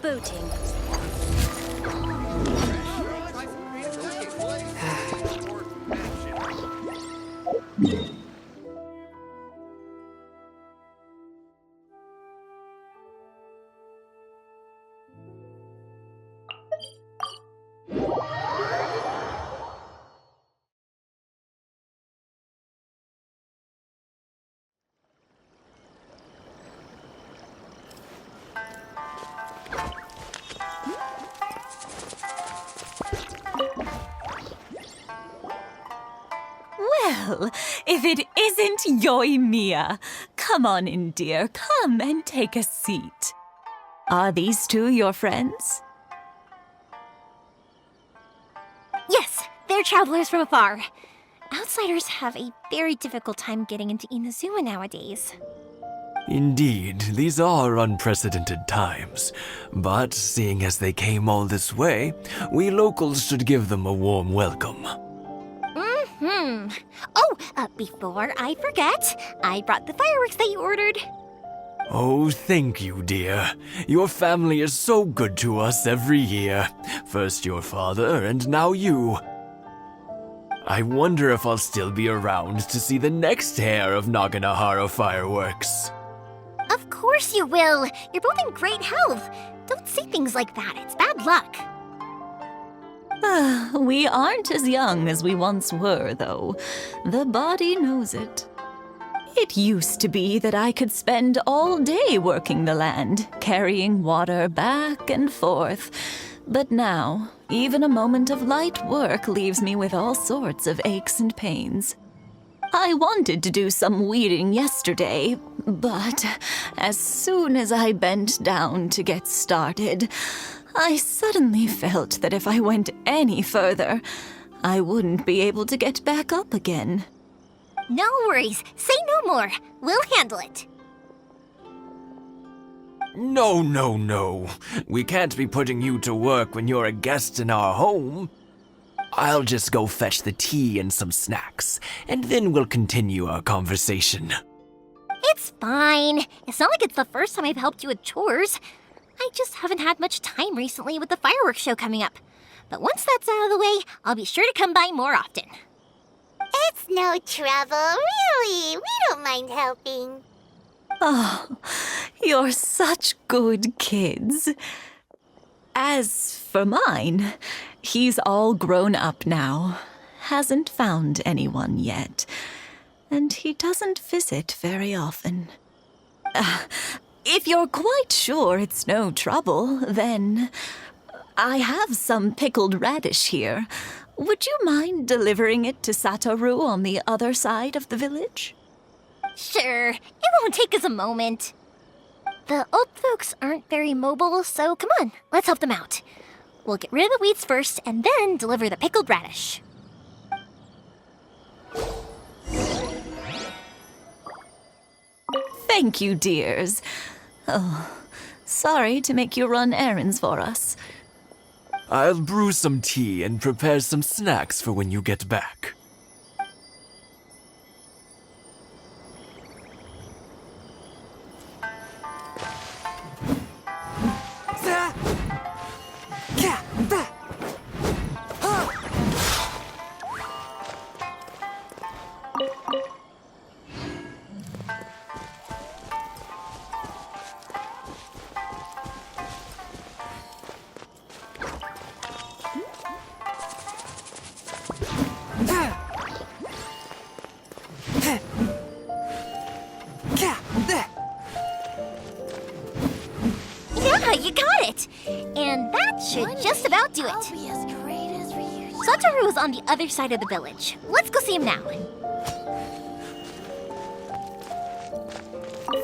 Rebooting. Well, if it isn't Yoimiya. Come on in, dear. Come and take a seat. Are these two your friends? Yes, they're travelers from afar. Outsiders have a very difficult time getting into Inazuma nowadays. Indeed, these are unprecedented times. But seeing as they came all this way, we locals should give them a warm welcome. Oh, before I forget, I brought the fireworks that you ordered. Oh, thank you, dear. Your family is so good to us every year. First your father, and now you. I wonder if I'll still be around to see the next hair of Naganahara fireworks. Of course you will. You're both in great health. Don't say things like that. It's bad luck. We aren't as young as we once were, though. The body knows it. It used to be that I could spend all day working the land, carrying water back and forth. But now, even a moment of light work leaves me with all sorts of aches and pains. I wanted to do some weeding yesterday, but as soon as I bent down to get started, I suddenly felt that if I went any further, I wouldn't be able to get back up again. No worries. Say no more. We'll handle it. No. We can't be putting you to work when you're a guest in our home. I'll just go fetch the tea and some snacks, and then we'll continue our conversation. It's fine. It's not like it's the first time I've helped you with chores. I just haven't had much time recently with the fireworks show coming up. But once that's out of the way, I'll be sure to come by more often. It's no trouble, really. We don't mind helping. Oh, you're such good kids. As for mine, he's all grown up now. Hasn't found anyone yet. And he doesn't visit very often. If you're quite sure it's no trouble, then I have some pickled radish here. Would you mind delivering it to Satoru on the other side of the village? Sure, it won't take us a moment. The old folks aren't very mobile, so come on, let's help them out. We'll get rid of the weeds first and then deliver the pickled radish. Thank you, dears. Oh, sorry to make you run errands for us. I'll brew some tea and prepare some snacks for when you get back. Yeah, you got it! And that should just about do it. Satoru is on the other side of the village. Let's go see him now.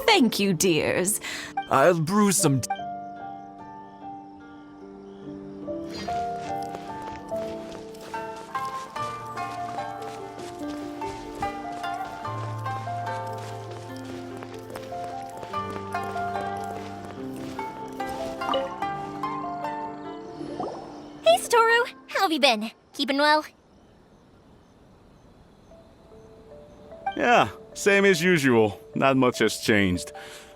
Thank you, dears. I'll brew some Hey, Satoru! How have you been? Keeping well? Yeah, same as usual. Not much has changed.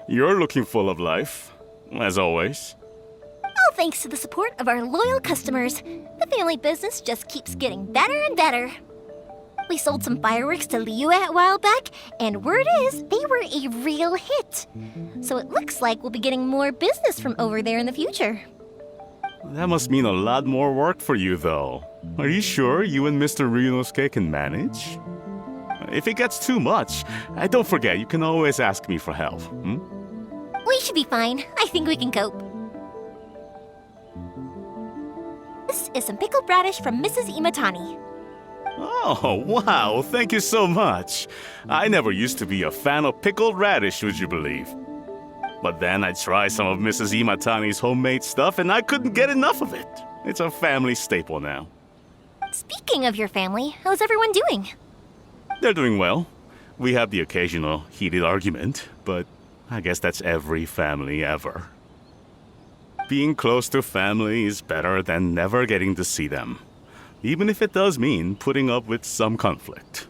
You're looking full of life, as always. All thanks to the support of our loyal customers. The family business just keeps getting better and better. We sold some fireworks to Liyue a while back, and word is they were a real hit. So it looks like we'll be getting more business from over there in the future. That must mean a lot more work for you, though. Are you sure you and Mr. Ryunosuke can manage? If it gets too much, don't forget, you can always ask me for help. We should be fine. I think we can cope. This is some pickled radish from Mrs. Imatani. Oh, wow, thank you so much. I never used to be a fan of pickled radish, would you believe? But then I tried some of Mrs. Imatani's homemade stuff and I couldn't get enough of it. It's a family staple now. Speaking of your family, how's everyone doing? They're doing well. We have the occasional heated argument, but I guess that's every family ever. Being close to family is better than never getting to see them, even if it does mean putting up with some conflict.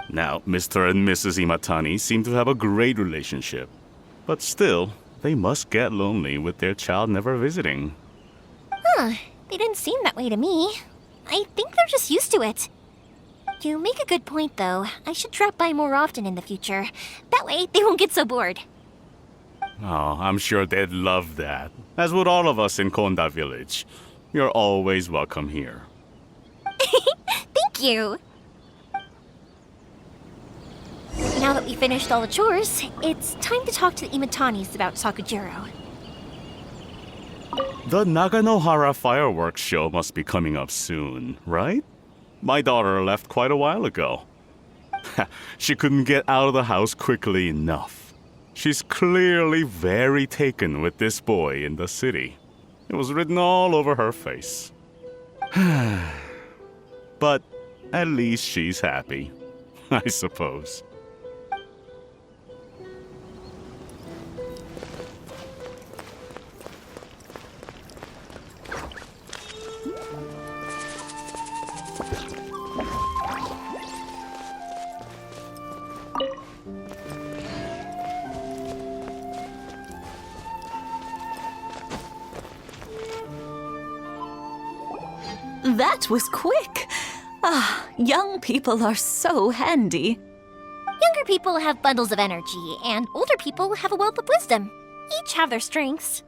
Now, Mr. and Mrs. Imatani seem to have a great relationship, but still, they must get lonely with their child never visiting. They didn't seem that way to me. I think they're just used to it. You make a good point, though. I should drop by more often in the future. That way, they won't get so bored. Oh, I'm sure they'd love that, as would all of us in Konda Village. You're always welcome here. Thank you! Now that we finished all the chores, it's time to talk to the Imatanis about Sakujiro. The Naganohara fireworks show must be coming up soon, right? My daughter left quite a while ago. She couldn't get out of the house quickly enough. She's clearly very taken with this boy in the city. It was written all over her face. But at least she's happy, I suppose. That was quick. Young people are so handy. Younger people have bundles of energy, and older people have a wealth of wisdom. Each have their strengths.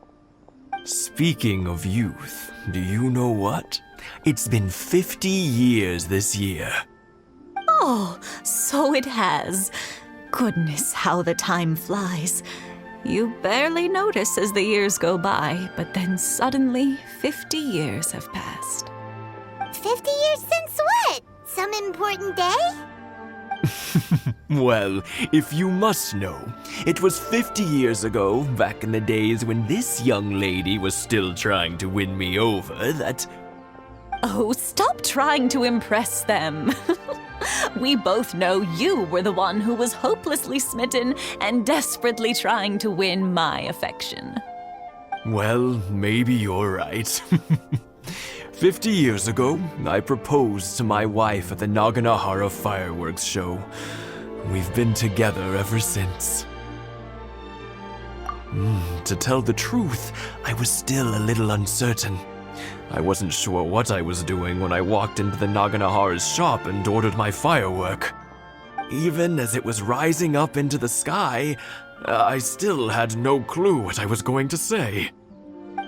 Speaking of youth, do you know what? It's been 50 years this year. Oh, so it has. Goodness, how the time flies. You barely notice as the years go by, but then suddenly 50 years have passed. 50 years since what? Some important day? Well, if you must know, it was 50 years ago, back in the days when this young lady was still trying to win me over, that... Oh, stop trying to impress them. We both know you were the one who was hopelessly smitten and desperately trying to win my affection. Well, maybe you're right. 50 years ago, I proposed to my wife at the Naganohara fireworks show. We've been together ever since. To tell the truth, I was still a little uncertain. I wasn't sure what I was doing when I walked into the Naganohara's shop and ordered my firework. Even as it was rising up into the sky, I still had no clue what I was going to say.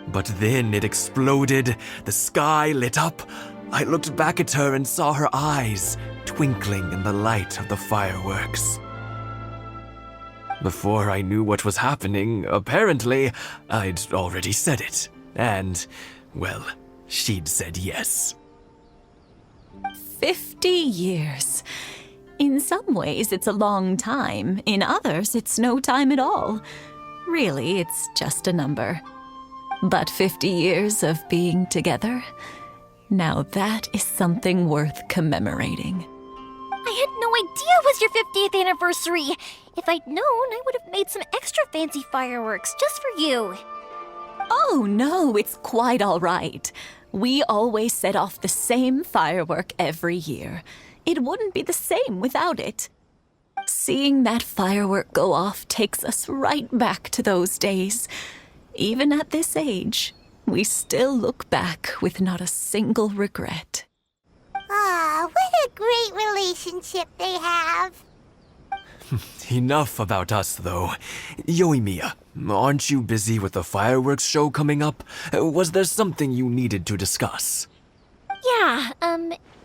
But then it exploded, the sky lit up. I looked back at her and saw her eyes twinkling in the light of the fireworks. Before I knew what was happening, apparently, I'd already said it. And, well, she'd said yes. 50 years. In some ways, it's a long time. In others, it's no time at all. Really, it's just a number. But 50 years of being together, now that is something worth commemorating. I had no idea it was your 50th anniversary. If I'd known, I would have made some extra fancy fireworks just for you. Oh, no, it's quite all right. We always set off the same firework every year. It wouldn't be the same without it. Seeing that firework go off takes us right back to those days. Even at this age, we still look back with not a single regret. Ah, what a great relationship they have. Enough about us, though. Yoimiya, aren't you busy with the fireworks show coming up? Was there something you needed to discuss? Yeah,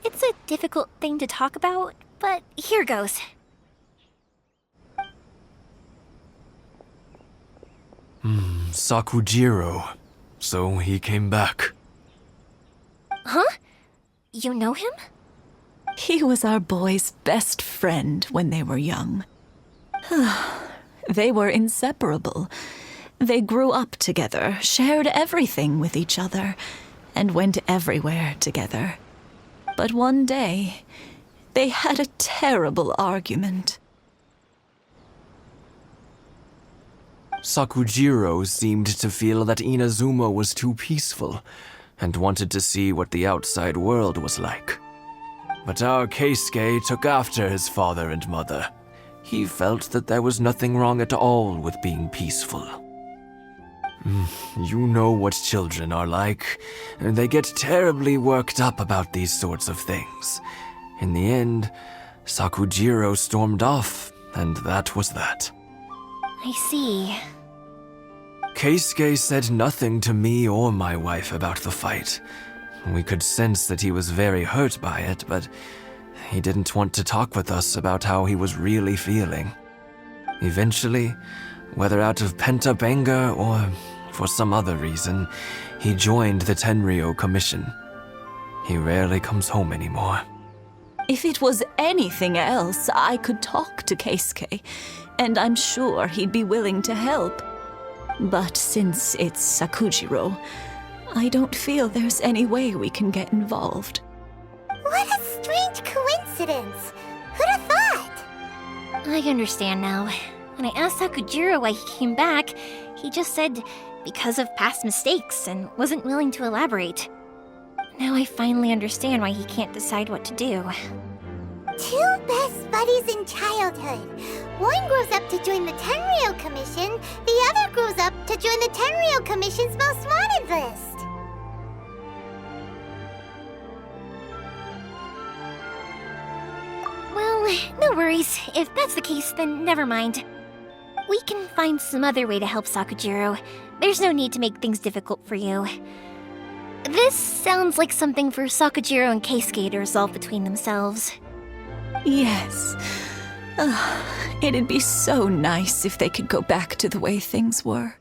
it's a difficult thing to talk about, but here goes. Sakujiro. So he came back. Huh? You know him? He was our boy's best friend when they were young. They were inseparable. They grew up together, shared everything with each other, and went everywhere together. But one day, they had a terrible argument. Sakujiro seemed to feel that Inazuma was too peaceful, and wanted to see what the outside world was like. But our Keisuke took after his father and mother. He felt that there was nothing wrong at all with being peaceful. You know what children are like. They get terribly worked up about these sorts of things. In the end, Sakujiro stormed off, and that was that. I see. Keisuke said nothing to me or my wife about the fight. We could sense that he was very hurt by it, but he didn't want to talk with us about how he was really feeling. Eventually, whether out of pent-up anger or for some other reason, he joined the Tenryuu Commission. He rarely comes home anymore. If it was anything else, I could talk to Keisuke, and I'm sure he'd be willing to help. But since it's Sakujiro, I don't feel there's any way we can get involved. What a strange coincidence. Who'd have thought? I understand now. When I asked Sakujiro why he came back, he just said because of past mistakes and wasn't willing to elaborate. Now I finally understand why he can't decide what to do. Two best buddies in childhood. One grows up to join the Tenryuu Commission, the other grows up to join the Tenryuu Commission's most wanted list. Well, no worries. If that's the case, then never mind. We can find some other way to help Sakujiro. There's no need to make things difficult for you. This sounds like something for Sakujiro and Keisuke to resolve between themselves. Yes. It'd be so nice if they could go back to the way things were.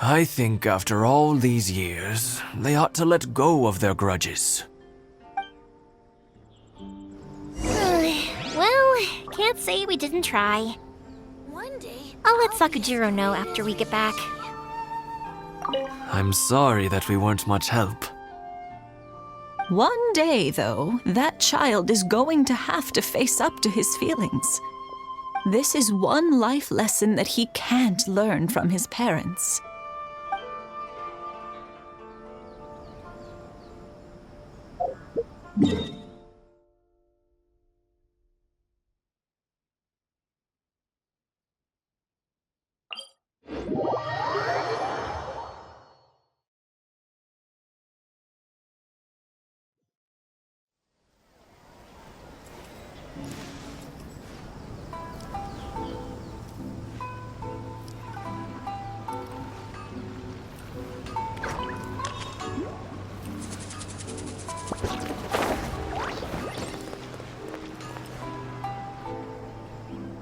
I think after all these years, they ought to let go of their grudges. Well, can't say we didn't try. One day, I'll let Sakujiro know after we get back. I'm sorry that we weren't much help. One day, though, that child is going to have to face up to his feelings. This is one life lesson that he can't learn from his parents.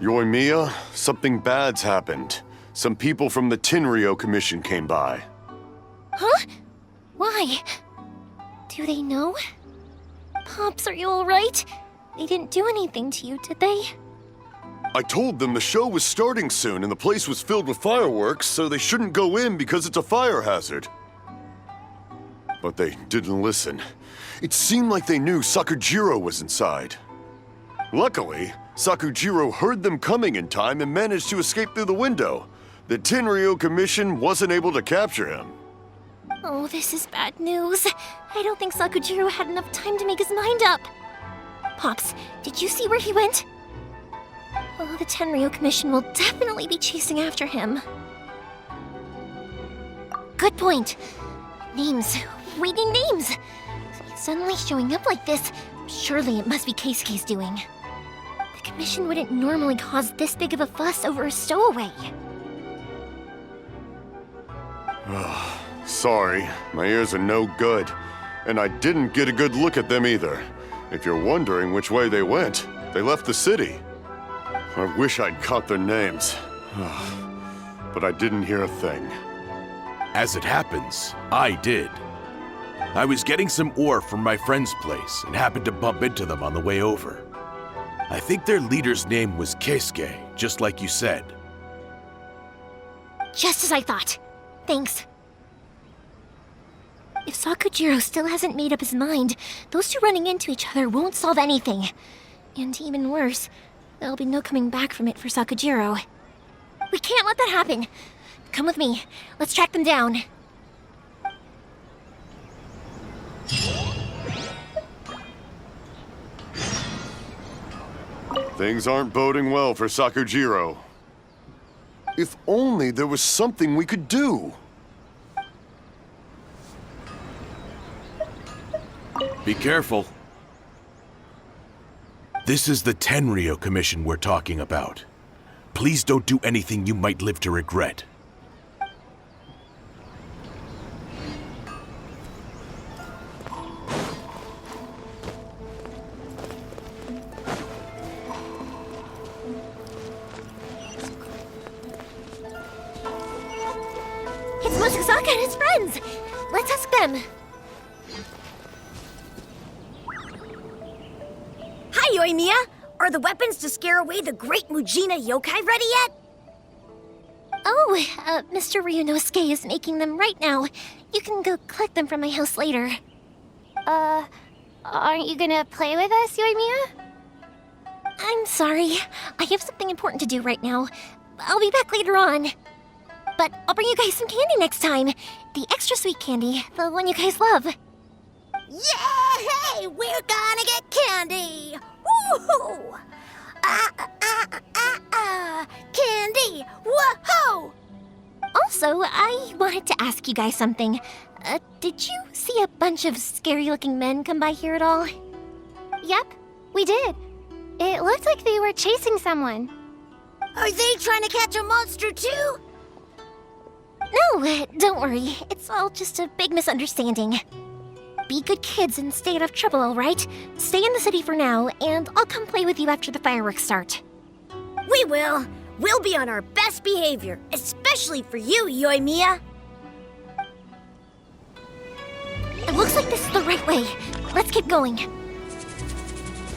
Yoimiya, something bad's happened. Some people from the Tenryuu Commission came by. Huh? Why? Do they know? Pops, are you alright? They didn't do anything to you, did they? I told them the show was starting soon and the place was filled with fireworks, so they shouldn't go in because it's a fire hazard. But they didn't listen. It seemed like they knew Sakujiro was inside. Luckily, Sakujiro heard them coming in time and managed to escape through the window. The Tenryuu Commission wasn't able to capture him. Oh, this is bad news. I don't think Sakujiro had enough time to make his mind up. Pops, did you see where he went? Oh, the Tenryuu Commission will definitely be chasing after him. Good point. Names. Waiting names. Suddenly showing up like this. Surely it must be Keisuke's doing. The commission wouldn't normally cause this big of a fuss over a stowaway. Sorry, my ears are no good. And I didn't get a good look at them either. If you're wondering which way they went, they left the city. I wish I'd caught their names. But I didn't hear a thing. As it happens, I did. I was getting some ore from my friend's place and happened to bump into them on the way over. I think their leader's name was Keisuke, just like you said. Just as I thought. Thanks. If Sakujiro still hasn't made up his mind, those two running into each other won't solve anything. And even worse, there'll be no coming back from it for Sakujiro. We can't let that happen. Come with me. Let's track them down. Things aren't boding well for Sakujiro. If only there was something we could do. Be careful. This is the Tenryuu Commission we're talking about. Please don't do anything you might live to regret. It's Mosazaka and his friends! Let's ask them. Hi, Yoimiya! Are the weapons to scare away the great Mujina yokai ready yet? Oh, Mr. Ryunosuke is making them right now. You can go collect them from my house later. Aren't you gonna play with us, Yoimiya? I'm sorry. I have something important to do right now. I'll be back later on. But I'll bring you guys some candy next time. The extra sweet candy, the one you guys love. Yay! We're gonna get candy! Woohoo! Candy! Whoa! Also, I wanted to ask you guys something. Did you see a bunch of scary-looking men come by here at all? Yep, we did. It looked like they were chasing someone. Are they trying to catch a monster too? No, don't worry. It's all just a big misunderstanding. Be good kids and stay out of trouble, all right? Stay in the city for now, and I'll come play with you after the fireworks start. We will. We'll be on our best behavior, especially for you, Yoimiya. It looks like this is the right way. Let's keep going.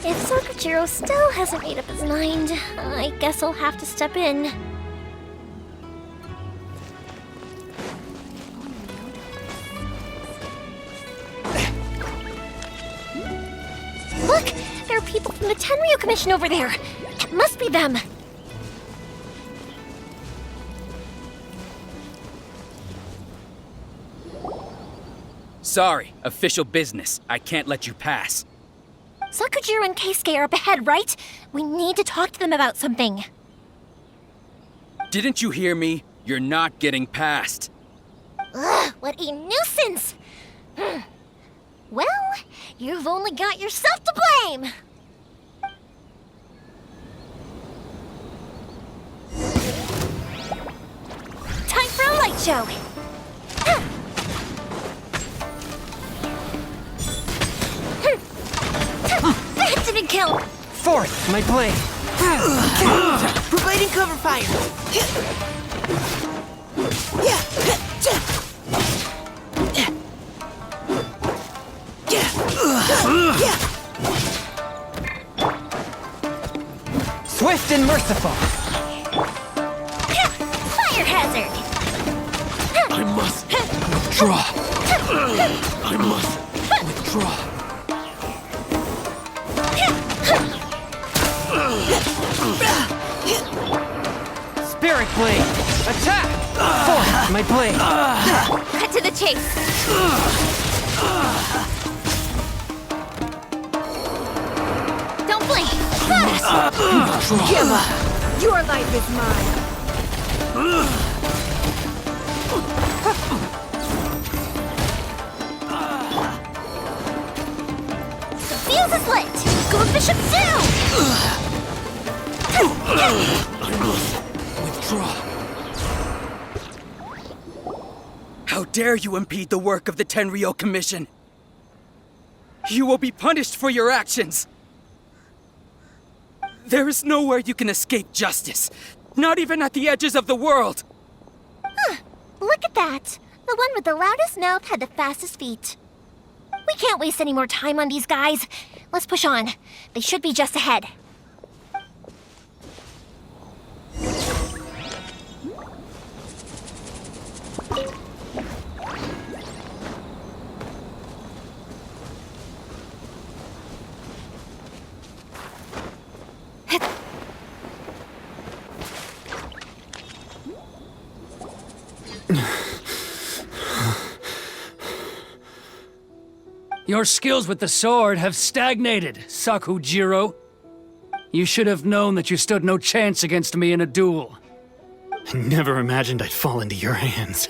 If Sakujiro still hasn't made up his mind, I guess I'll have to step in. Look! There are people from the Tenryuu Commission over there! It must be them! Sorry, official business. I can't let you pass. Sakujiro and Keisuke are up ahead, right? We need to talk to them about something. Didn't you hear me? You're not getting past. Ugh, what a nuisance! Well, you've only got yourself to blame! Time for a light show! That didn't count! Fourth, my blade. Providing cover fire. Swift and merciful. Fire hazard! I must withdraw. I must withdraw. Spirit blade. Attack. Fourth, my blade. Cut to the chase! Don't blink! Give up. Your life is mine. fuse is lit! Go Bishop down! Withdraw. How dare you impede the work of the Tenryuu Commission? You will be punished for your actions! There is nowhere you can escape justice, not even at the edges of the world! Look at that! The one with the loudest mouth had the fastest feet. We can't waste any more time on these guys. Let's push on. They should be just ahead. Your skills with the sword have stagnated, Sakujiro. You should have known that you stood no chance against me in a duel. I never imagined I'd fall into your hands.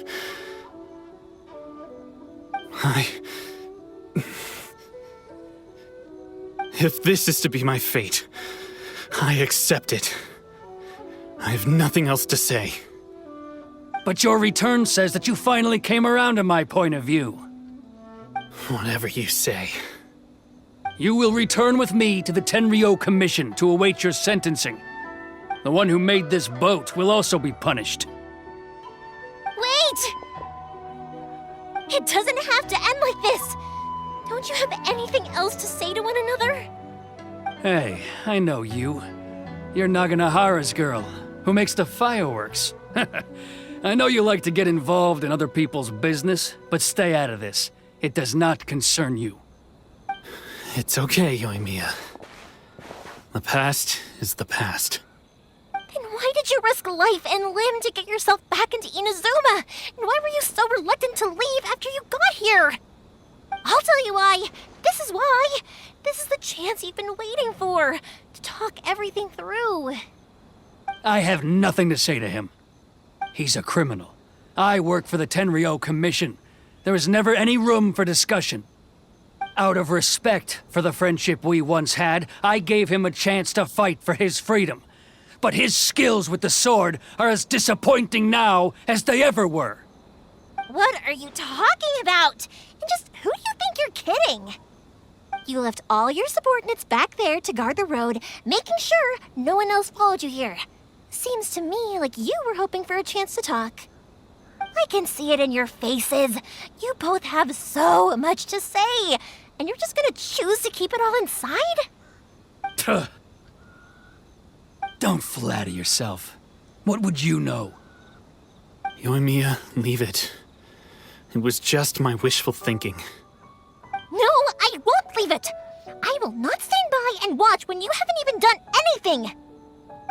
If this is to be my fate, I accept it. I have nothing else to say. But your return says that you finally came around to my point of view. Whatever you say. You will return with me to the Tenryuu Commission to await your sentencing. The one who made this boat will also be punished. Wait! It doesn't have to end like this! Don't you have anything else to say to one another? Hey, I know you. You're Naganahara's girl, who makes the fireworks. I know you like to get involved in other people's business, but stay out of this. It does not concern you. It's okay, Yoimiya. The past is the past. Then why did you risk life and limb to get yourself back into Inazuma? And why were you so reluctant to leave after you got here? I'll tell you why. This is why. This is the chance you've been waiting for. To talk everything through. I have nothing to say to him. He's a criminal. I work for the Tenryuu Commission. There is never any room for discussion. Out of respect for the friendship we once had, I gave him a chance to fight for his freedom. But his skills with the sword are as disappointing now as they ever were. What are you talking about? And just who do you think you're kidding? You left all your subordinates back there to guard the road, making sure no one else followed you here. Seems to me like you were hoping for a chance to talk. I can see it in your faces. You both have so much to say, and you're just gonna choose to keep it all inside? Tuh. Don't flatter yourself. What would you know? Yoimiya, leave it. It was just my wishful thinking. No, I won't leave it. I will not stand by and watch when you haven't even done anything.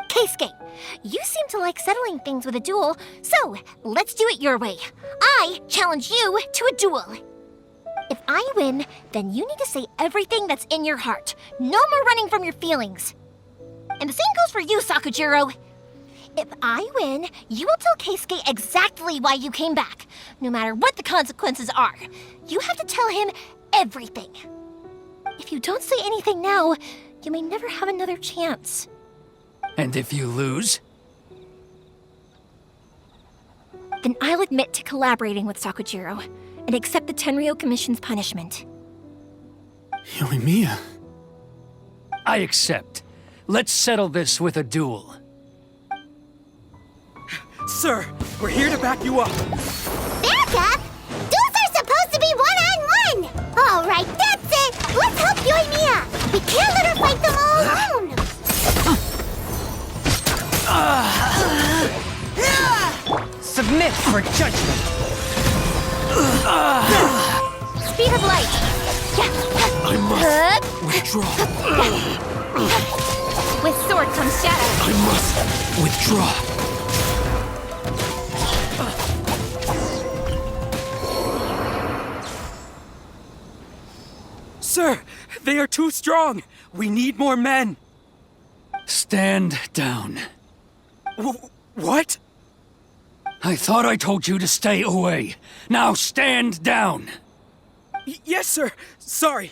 Keisuke, you seem to like settling things with a duel, so let's do it your way. I challenge you to a duel. If I win, then you need to say everything that's in your heart. No more running from your feelings. And the same goes for you, Sakujiro. If I win, you will tell Keisuke exactly why you came back, no matter what the consequences are. You have to tell him everything. If you don't say anything now, you may never have another chance. And if you lose? Then I'll admit to collaborating with Sakujiro and accept the Tenryuu Commission's punishment. Yoimiya. I accept. Let's settle this with a duel. Sir, we're here to back you up. Back up? Duels are supposed to be one-on-one! All right, that's it! Let's help Yoimiya! We can't let her fight them all alone! Submit for judgment! Speed of light! I must withdraw. With sword comes shadow. I must withdraw. Sir, they are too strong. We need more men. Stand down. What? I thought I told you to stay away. Now stand down. Yes, sir. Sorry.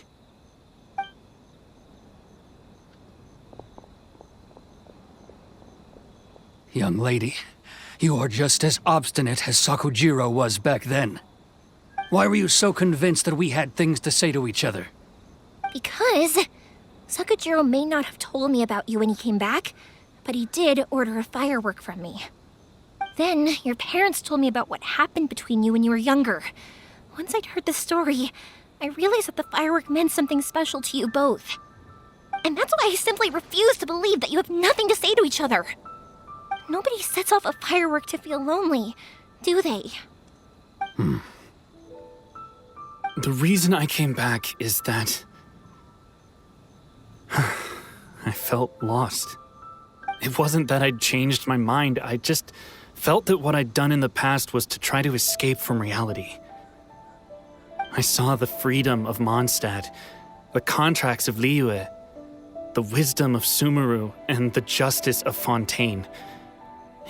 Young lady, you are just as obstinate as Sakujiro was back then. Why were you so convinced that we had things to say to each other? Because Sakujiro may not have told me about you when he came back, but he did order a firework from me. Then, your parents told me about what happened between you when you were younger. Once I'd heard the story, I realized that the firework meant something special to you both. And that's why I simply refuse to believe that you have nothing to say to each other. Nobody sets off a firework to feel lonely, do they? The reason I came back is that I felt lost. It wasn't that I'd changed my mind, I just felt that what I'd done in the past was to try to escape from reality. I saw the freedom of Mondstadt, the contracts of Liyue, the wisdom of Sumeru, and the justice of Fontaine.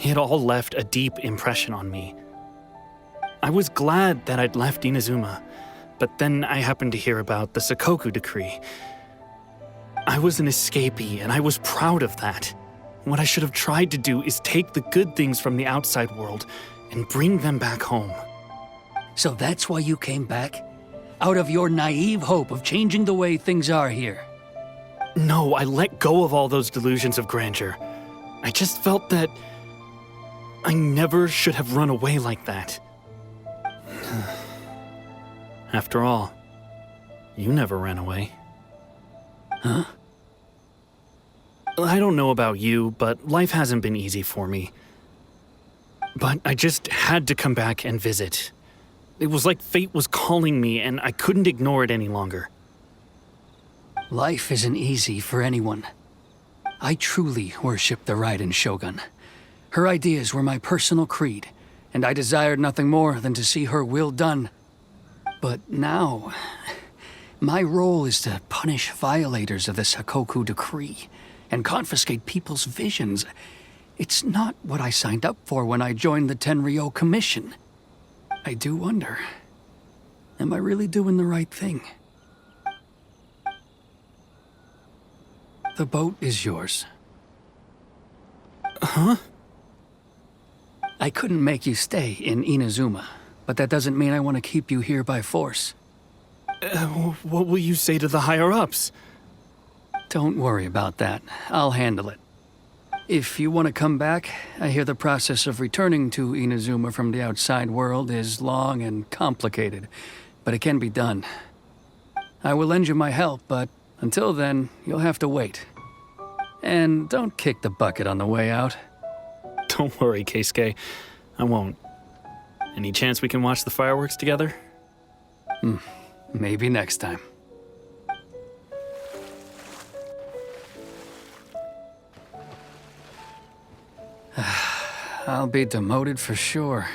It all left a deep impression on me. I was glad that I'd left Inazuma, but then I happened to hear about the Sakoku decree. I was an escapee, and I was proud of that. What I should have tried to do is take the good things from the outside world and bring them back home. So that's why you came back? Out of your naive hope of changing the way things are here? No, I let go of all those delusions of grandeur. I just felt that I never should have run away like that. After all, you never ran away. Huh? I don't know about you, but life hasn't been easy for me. But I just had to come back and visit. It was like fate was calling me, and I couldn't ignore it any longer. Life isn't easy for anyone. I truly worship the Raiden Shogun. Her ideas were my personal creed, and I desired nothing more than to see her will done. But now, my role is to punish violators of the Sakoku decree and confiscate people's visions. It's not what I signed up for when I joined the Tenryuu Commission. I do wonder, am I really doing the right thing? The boat is yours. Huh? I couldn't make you stay in Inazuma, but that doesn't mean I want to keep you here by force. What will you say to the higher-ups? Don't worry about that. I'll handle it. If you want to come back, I hear the process of returning to Inazuma from the outside world is long and complicated, but it can be done. I will lend you my help, but until then, you'll have to wait. And don't kick the bucket on the way out. Don't worry, Keisuke. I won't. Any chance we can watch the fireworks together? Maybe next time. I'll be demoted for sure.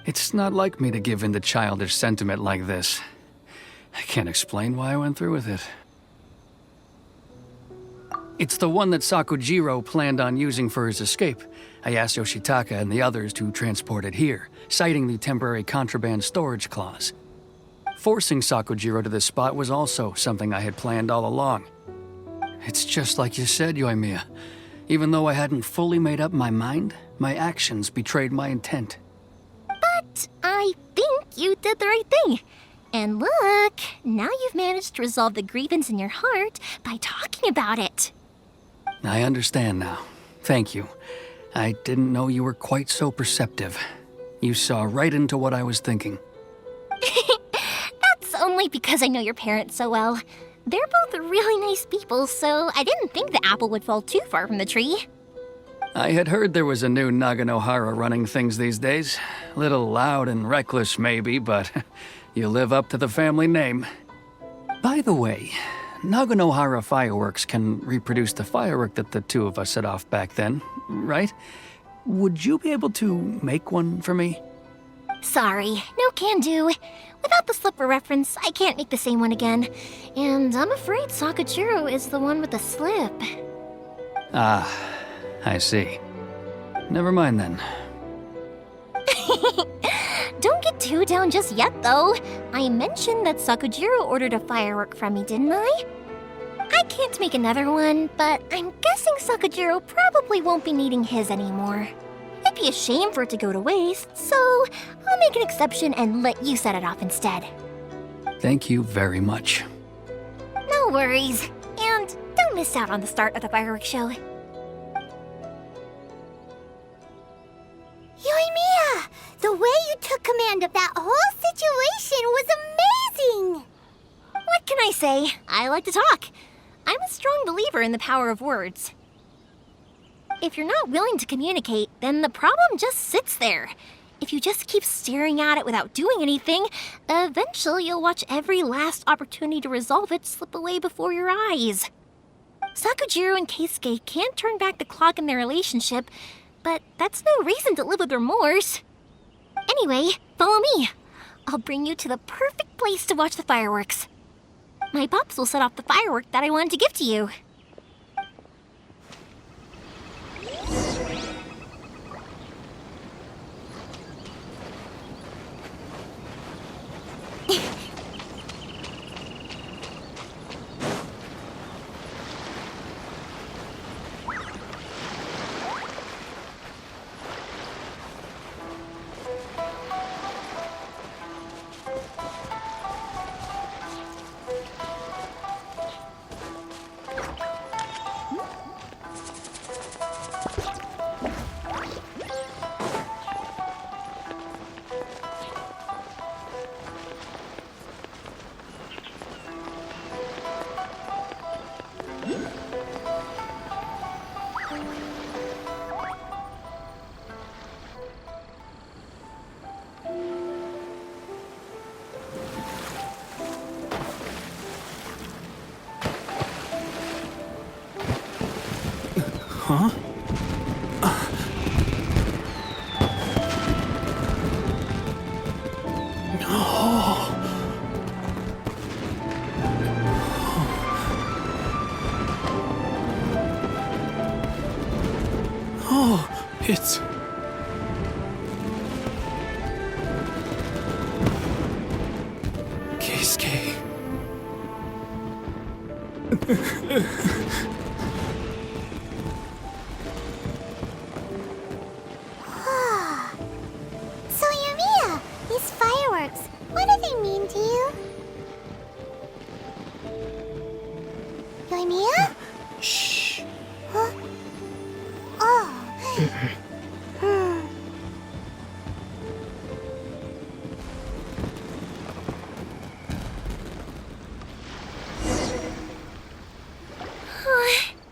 It's not like me to give in to childish sentiment like this. I can't explain why I went through with it. It's the one that Sakujiro planned on using for his escape. I asked Yoshitaka and the others to transport it here, citing the temporary contraband storage clause. Forcing Sakujiro to this spot was also something I had planned all along. It's just like you said, Yoimiya. Even though I hadn't fully made up my mind, my actions betrayed my intent. But I think you did the right thing. And look, now you've managed to resolve the grievance in your heart by talking about it. I understand now. Thank you. I didn't know you were quite so perceptive. You saw right into what I was thinking. That's only because I know your parents so well. They're both really nice people, so I didn't think the apple would fall too far from the tree. I had heard there was a new Naganohara running things these days. Little loud and reckless, maybe, but you live up to the family name. By the way, Naganohara fireworks can reproduce the firework that the two of us set off back then, right? Would you be able to make one for me? Sorry, no can do. Without the slipper reference, I can't make the same one again. And I'm afraid Sakujiro is the one with the slip. Ah, I see. Never mind then. Don't get too down just yet, though. I mentioned that Sakujiro ordered a firework from me, didn't I? I can't make another one, but I'm guessing Sakajiro probably won't be needing his anymore. It'd be a shame for it to go to waste, so I'll make an exception and let you set it off instead. Thank you very much. No worries. And don't miss out on the start of the fireworks show. Yoimiya! The way you took command of that whole situation was amazing! What can I say? I like to talk. I'm a strong believer in the power of words. If you're not willing to communicate, then the problem just sits there. If you just keep staring at it without doing anything, eventually you'll watch every last opportunity to resolve it slip away before your eyes. Sakujiro and Keisuke can't turn back the clock in their relationship, but that's no reason to live with remorse. Anyway, follow me. I'll bring you to the perfect place to watch the fireworks. My pops will set off the firework that I wanted to give to you. Huh? Oh, it's... Keisuke. So, Yoimiya, these fireworks, what do they mean to you? Yoimiya? Shh. Huh? Oh.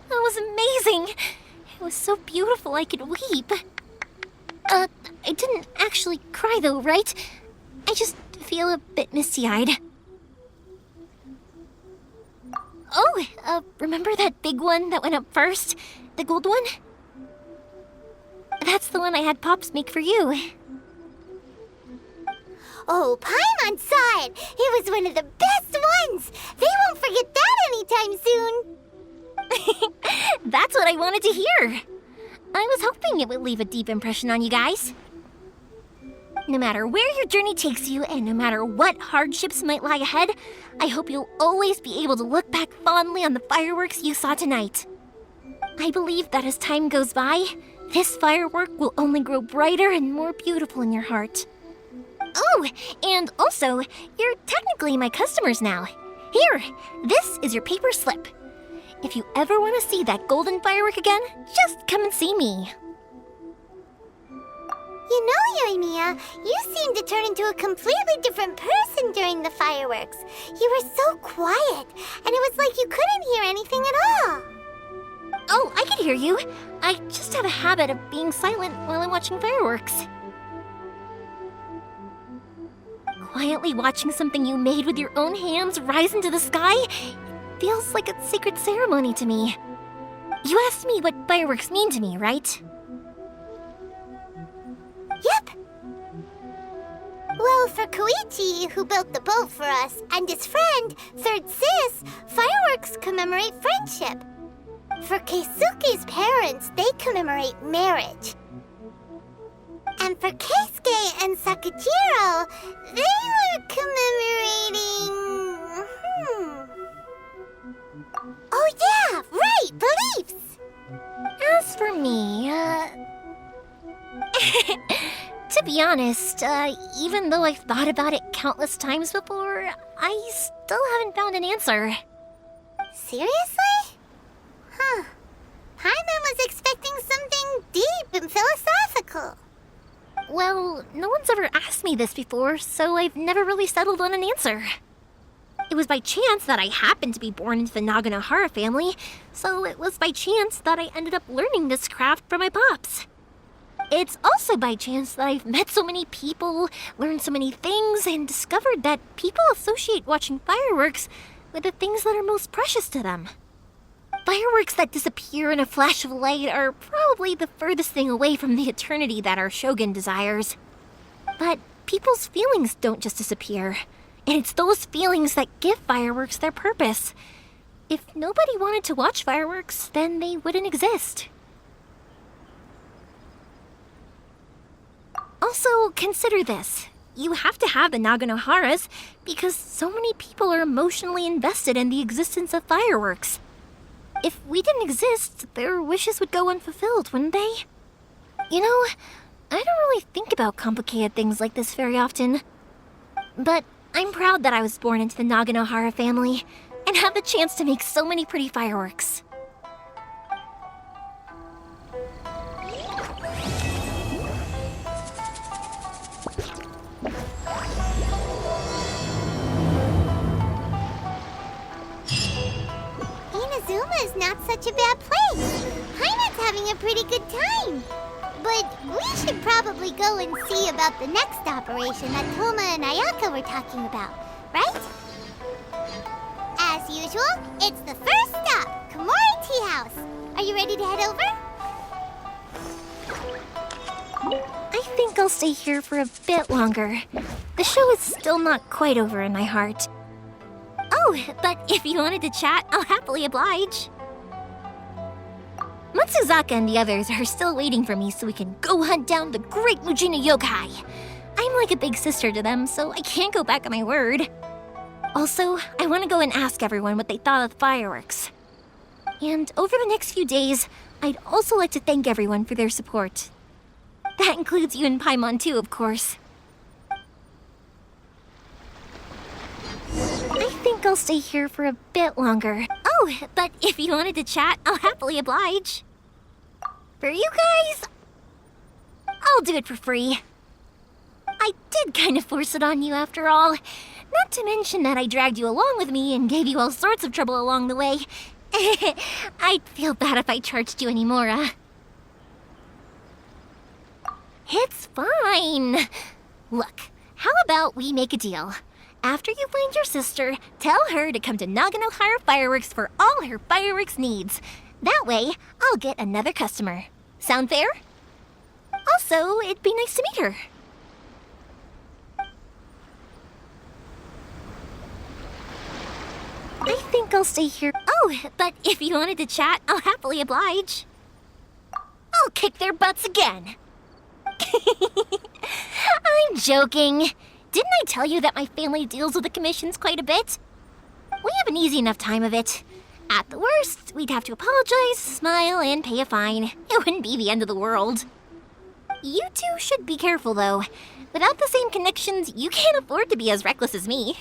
That was amazing. It was so beautiful I could weep. I didn't actually cry though, right? I just feel a bit misty-eyed. Oh, remember that big one that went up first? The gold one? That's the one I had Pops make for you. Oh, Paimon saw it! It was one of the best ones! They won't forget that anytime soon! That's what I wanted to hear. I was hoping it would leave a deep impression on you guys. No matter where your journey takes you, and no matter what hardships might lie ahead, I hope you'll always be able to look back fondly on the fireworks you saw tonight. I believe that as time goes by, this firework will only grow brighter and more beautiful in your heart. Oh, and also, you're technically my customers now. Here, this is your paper slip. If you ever want to see that golden firework again, just come and see me. You know, Yoimiya, you seemed to turn into a completely different person during the fireworks. You were so quiet, and it was like you couldn't hear anything at all. Oh, I can hear you. I just have a habit of being silent while I'm watching fireworks. Quietly watching something you made with your own hands rise into the sky feels like a sacred ceremony to me. You asked me what fireworks mean to me, right? Yep. Well, for Koichi, who built the boat for us, and his friend, Third Sis, fireworks commemorate friendship. For Keisuke's parents, they commemorate marriage. And for Keisuke and Sakajiro, they were commemorating... Oh As for me, to be honest, even though I've thought about it countless times before, I still haven't found an answer. Seriously? Huh. Paimon was expecting something deep and philosophical. Well, no one's ever asked me this before, so I've never really settled on an answer. It was by chance that I happened to be born into the Naganohara family, so it was by chance that I ended up learning this craft from my pops. It's also by chance that I've met so many people, learned so many things, and discovered that people associate watching fireworks with the things that are most precious to them. Fireworks that disappear in a flash of light are probably the furthest thing away from the eternity that our shogun desires. But people's feelings don't just disappear, and it's those feelings that give fireworks their purpose. If nobody wanted to watch fireworks, then they wouldn't exist. Also, consider this. You have to have the Naganoharas because so many people are emotionally invested in the existence of fireworks. If we didn't exist, their wishes would go unfulfilled, wouldn't they? You know, I don't really think about complicated things like this very often. But I'm proud that I was born into the Naganohara family and have the chance to make so many pretty fireworks. Inazuma is not such a bad place. Paimon's having a pretty good time. But we should probably go and see about the next operation that Toma and Ayaka were talking about, right? As usual, it's the first stop, Komori Tea House. Are you ready to head over? I think I'll stay here for a bit longer. The show is still not quite over in my heart. Oh, but if you wanted to chat, I'll happily oblige. Matsuzaka and the others are still waiting for me so we can go hunt down the great Mujina yokai. I'm like a big sister to them, so I can't go back on my word. Also, I want to go and ask everyone what they thought of the fireworks. And over the next few days, I'd also like to thank everyone for their support. That includes you and Paimon too, of course. I think I'll stay here for a bit longer. Oh, but if you wanted to chat, I'll happily oblige. For you guys, I'll do it for free. I did kind of force it on you after all. Not to mention that I dragged you along with me and gave you all sorts of trouble along the way. I'd feel bad if I charged you anymore, It's fine. Look, how about we make a deal? After you find your sister, tell her to come to Naganohara Fireworks for all her fireworks needs. That way, I'll get another customer. Sound fair? Also, it'd be nice to meet her. I think I'll stay here. Oh, but if you wanted to chat, I'll happily oblige. I'll kick their butts again. I'm joking. Didn't I tell you that my family deals with the commissions quite a bit? We have an easy enough time of it. At the worst, we'd have to apologize, smile, and pay a fine. It wouldn't be the end of the world. You two should be careful, though. Without the same connections, you can't afford to be as reckless as me.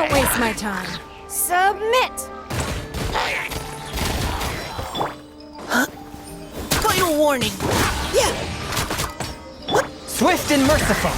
Don't waste my time. Submit! Final warning. Yeah. Swift and merciful.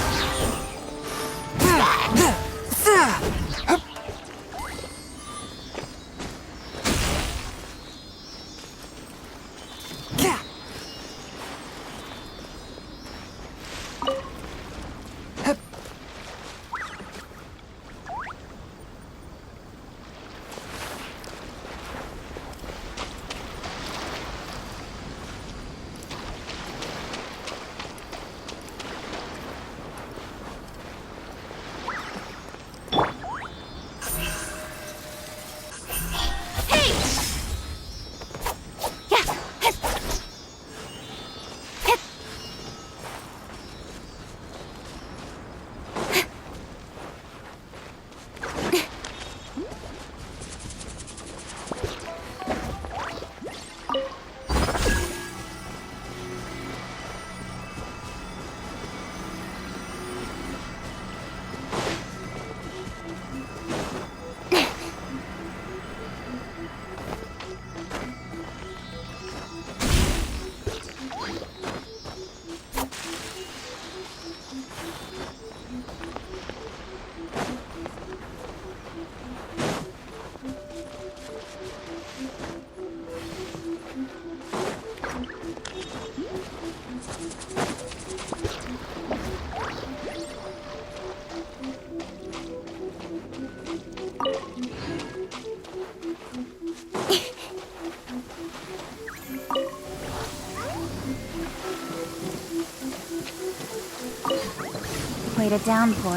Wait a downpour.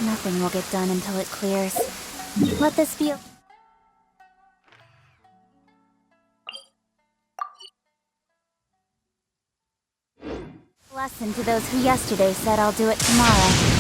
Nothing will get done until it clears. Let this be a lesson to those who yesterday said I'll do it tomorrow.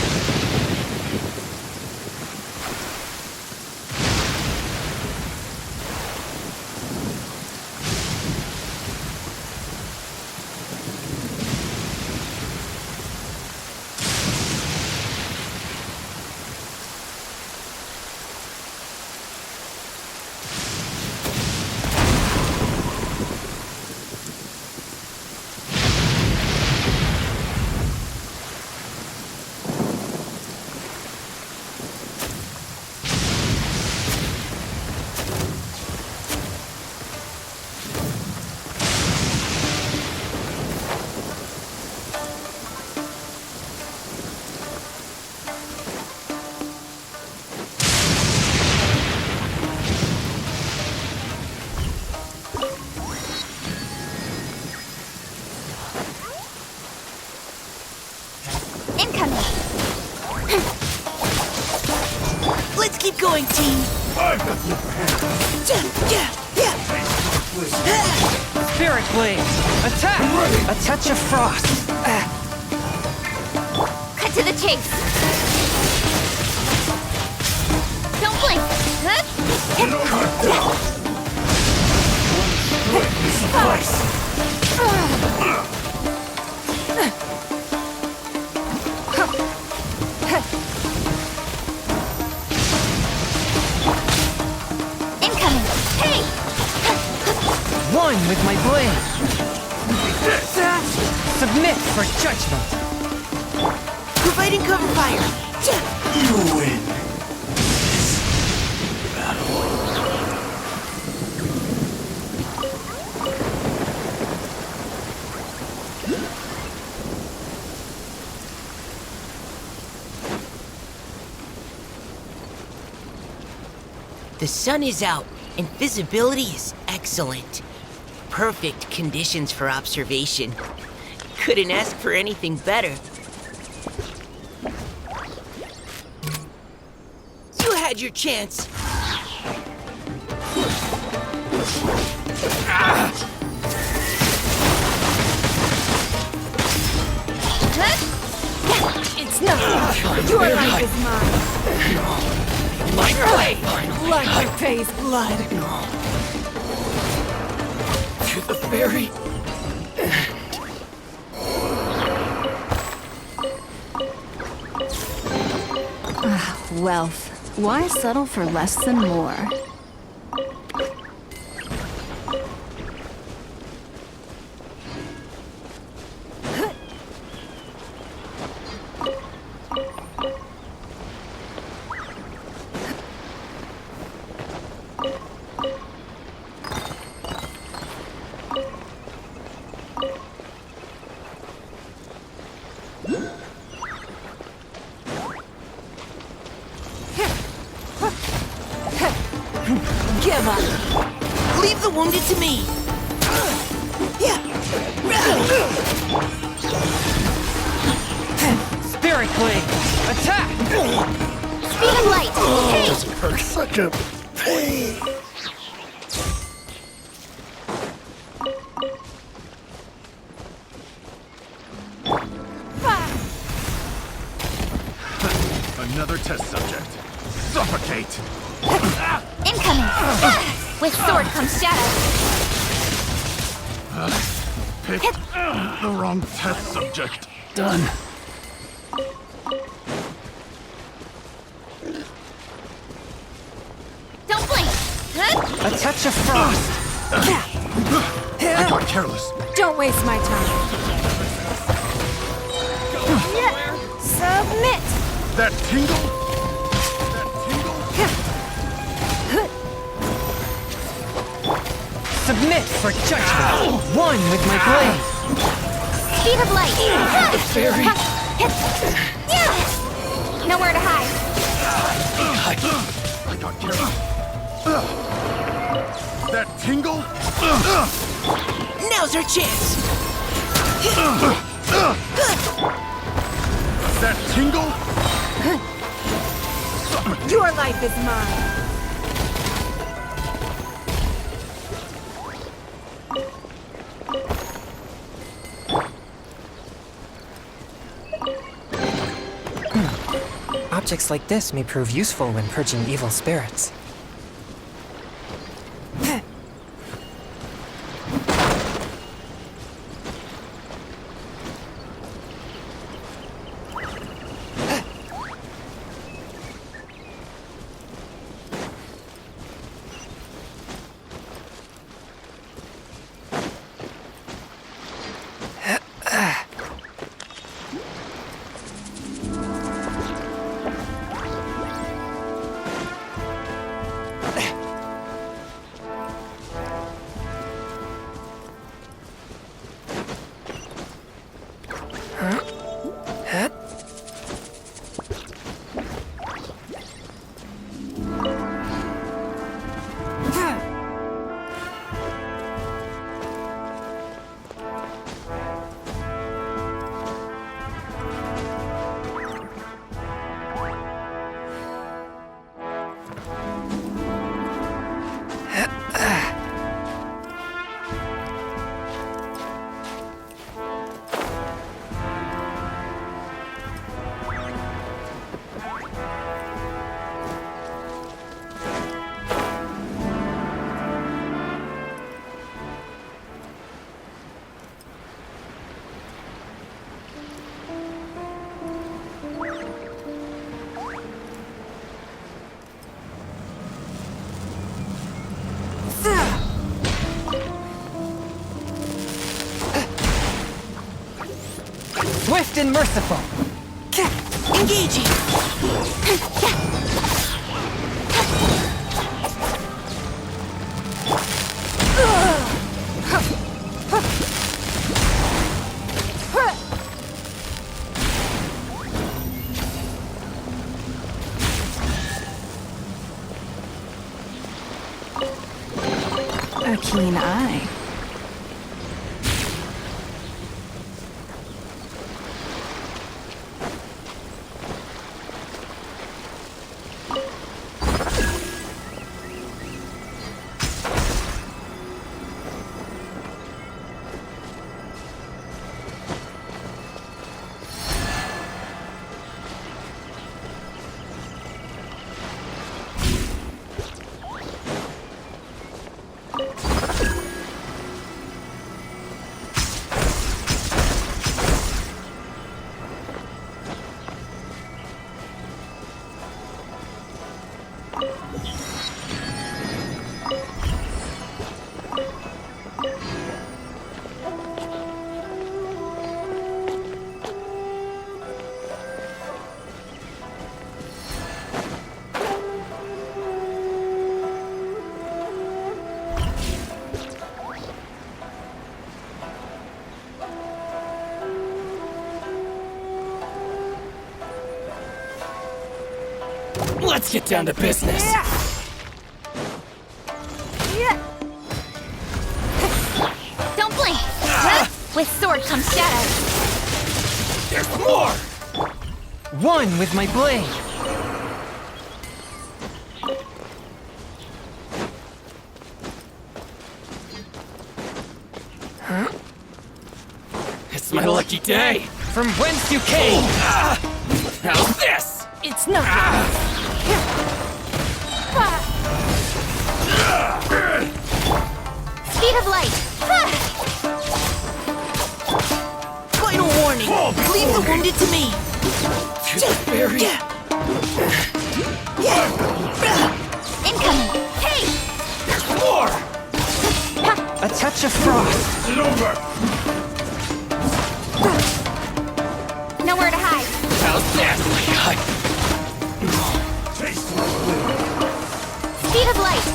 Let's keep going, team. Spirit Blade! Attack! A touch of frost. Cut to the chase. Don't blink. Incoming! Hey! One with my blade. Submit for judgment. Providing cover fire. You win. The sun is out, and visibility is excellent. Perfect conditions for observation. Couldn't ask for anything better. You had your chance. It's not. Your life is mine. My blade! Blood repays blood. To the very Wealth. Why settle for less than more? Give up. Leave the wounded to me. Spirit Blade! Attack! Speed of light! Hey! Doesn't hurt such a pain. Another test subject. Suffocate! Incoming! With sword comes shadow. Pick the wrong test subject. Done. Don't blink! A touch of frost! I got careless. Don't waste my time. Submit! That tingle? Submit for judgment! One with my blade! Speed of light! Fairy! Nowhere to hide. I got careless. That tingle? Now's our chance. That tingle? Your life is mine. Objects like this may prove useful when purging evil spirits. Swift and merciful! Engaging! A keen eye. Let's get down to business. Don't blink! With sword comes shadow. There's more! One with my blade. It's my lucky day. From whence you came. How's this? It's not. Speed of light! Final warning. Leave the wounded to me. Incoming! Hey! There's more! A touch of frost. Get over! Nowhere to hide. How's that? Speed of light!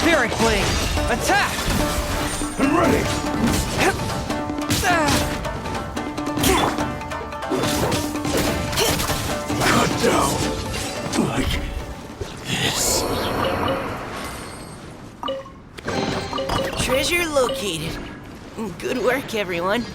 Spirit blade. Attack. I'm ready! Cut down! Like this. Treasure located. Good work, everyone.